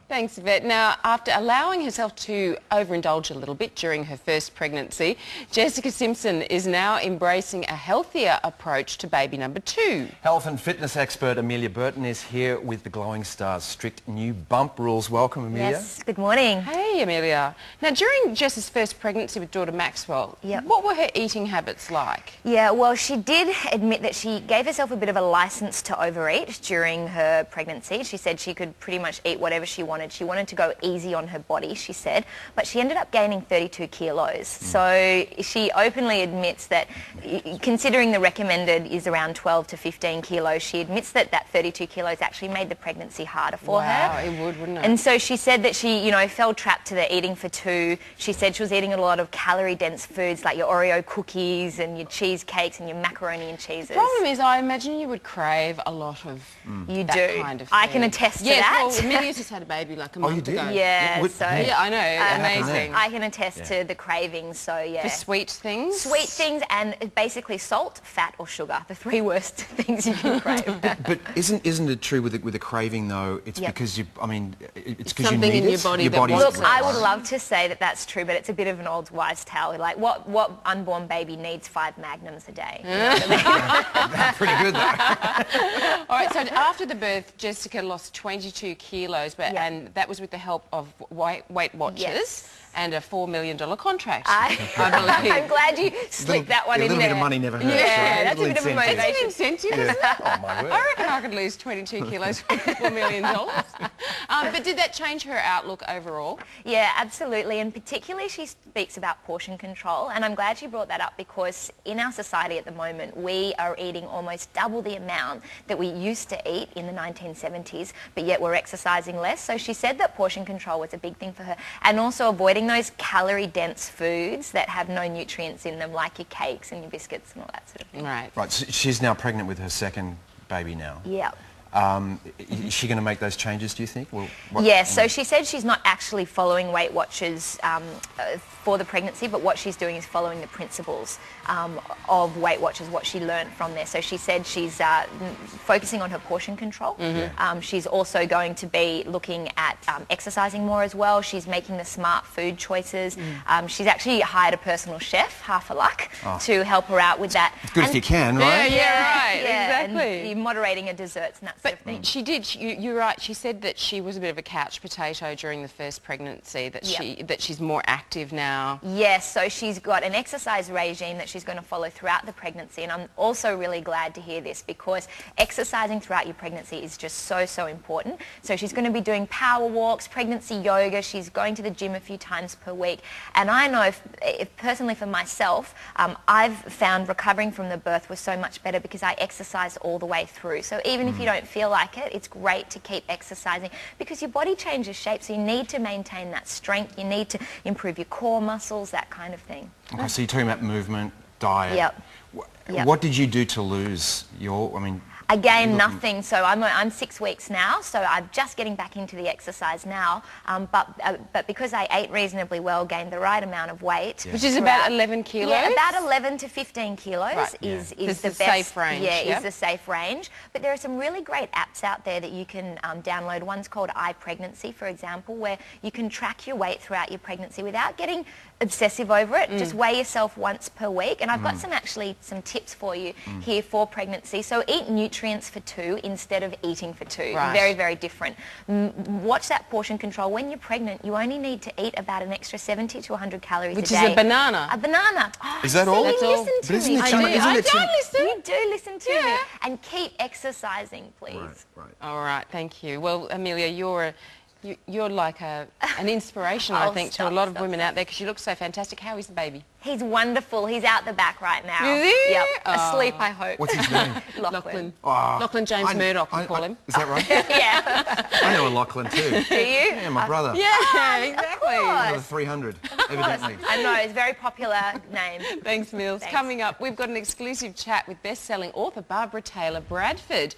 Thanks, Yvette. Now, after allowing herself to overindulge a little bit during her first pregnancy, Jessica Simpson is now embracing a healthier approach to baby number 2. Health and fitness expert Amelia Burton is here with the Glowing Star's strict new bump rules. Welcome, Amelia. Yes, good morning. Hey, Amelia. Now, during Jess's first pregnancy with daughter Maxwell, what were her eating habits like? Yeah, well, she did admit that she gave herself a bit of a license to overeat during her pregnancy. She said she could pretty much eat whatever she wanted. She wanted to go easy on her body, she said, but she ended up gaining 32 kilos. So she openly admits that, considering the recommended is around 12 to 15 kilos, she admits that that 32 kilos actually made the pregnancy harder for her. Wow, it would, wouldn't it? And so she said that she, fell trapped to the eating for two. She said she was eating a lot of calorie-dense foods like your Oreo cookies and your cheesecakes and your macaroni and cheeses. The problem is, I imagine you would crave a lot of that kind of food. I can attest to that. Well, Amelia's just had a baby like a month ago. Yeah, yeah, I know, amazing. I can attest to the cravings, so yeah. For sweet things? Sweet things and basically salt, fat or sugar, the three worst things you can crave. But isn't it true with the craving though? It's because it's because you something need in your body that Look, I would love to say that that's true, but it's a bit of an old wives' tale. Like what unborn baby needs 5 magnums a day? You know what I mean? That's pretty good though. All right, so after the birth, Jessica lost 22 kilos, and that was with the help of Weight Watchers and a $4 million contract, I believe. I'm glad you slipped that one in there. A little bit of money never hurts. Yeah, right? that's a bit of a motivation. That's an incentive, isn't it? Oh, my word. I reckon I could lose 22 kilos for $4 million. But did that change her outlook overall? Yeah, absolutely, and particularly she speaks about portion control, and I'm glad you brought that up because in our society at the moment we are eating almost double the amount that we used to eat in the 1970s, but yet we're exercising less. So she said that portion control was a big thing for her, and also avoiding those calorie-dense foods that have no nutrients in them, like your cakes and your biscuits and all that sort of thing. Right. Right, so she's now pregnant with her second baby now. Yeah. Is she going to make those changes, do you think? So she said she's not actually following Weight Watchers for the pregnancy, but what she's doing is following the principles of Weight Watchers, what she learned from there. So she said she's focusing on her portion control. She's also going to be looking at exercising more as well. She's making the smart food choices. She's actually hired a personal chef, half a luck, to help her out with that. It's good if you can, right? Yeah, right, exactly. And you're moderating her desserts and that sort of thing. She did, you're right, she said that she was a bit of a couch potato during the first pregnancy, that she's more active now. Yes, so she's got an exercise regime that she's going to follow throughout the pregnancy, and I'm also really glad to hear this because exercising throughout your pregnancy is just so important. So she's going to be doing power walks, pregnancy yoga, she's going to the gym a few times per week, and I know if personally for myself, I've found recovering from the birth was so much better because I exercised all the way through. So even if you don't feel like it, it's great to keep exercising because your body changes shape, so you need to maintain that strength, you need to improve your core muscles, that kind of thing. Okay, so you're talking about movement, diet. Yep. What did you do to lose your, Again, nothing. So I'm 6 weeks now, so I'm just getting back into the exercise now. But because I ate reasonably well, gained the right amount of weight. Which is about 11 kilos? Yeah, about 11 to 15 kilos is the best. Safe range. Yeah, is the safe range. But there are some really great apps out there that you can download. One's called iPregnancy, for example, where you can track your weight throughout your pregnancy without getting obsessive over it. Just weigh yourself once per week. And I've got some tips for you here for pregnancy. So eat nutrients for 2 instead of eating for 2. Right. Very, very different. Watch that portion control. When you're pregnant, you only need to eat about an extra 70 to 100 calories a day. Which is a banana. A banana. Oh, is that all? That's all. Listen to me. I don't listen. You do listen to me. And keep exercising, please. Right. All right, thank you. Well, Amelia, you're like an inspiration, I think, to a lot of women out there because you look so fantastic. How is the baby? He's wonderful. He's out the back right now. Is he? Yep. Asleep, I hope. What's his name? Lachlan. Lachlan James Murdoch, we call him. Is that right? Yeah. I know a Lachlan too. Do you? Yeah, my brother. Yeah, exactly. Another 300, evidently. I know, it's a very popular name. Thanks, Mills. Thanks. Coming up, we've got an exclusive chat with best-selling author Barbara Taylor Bradford.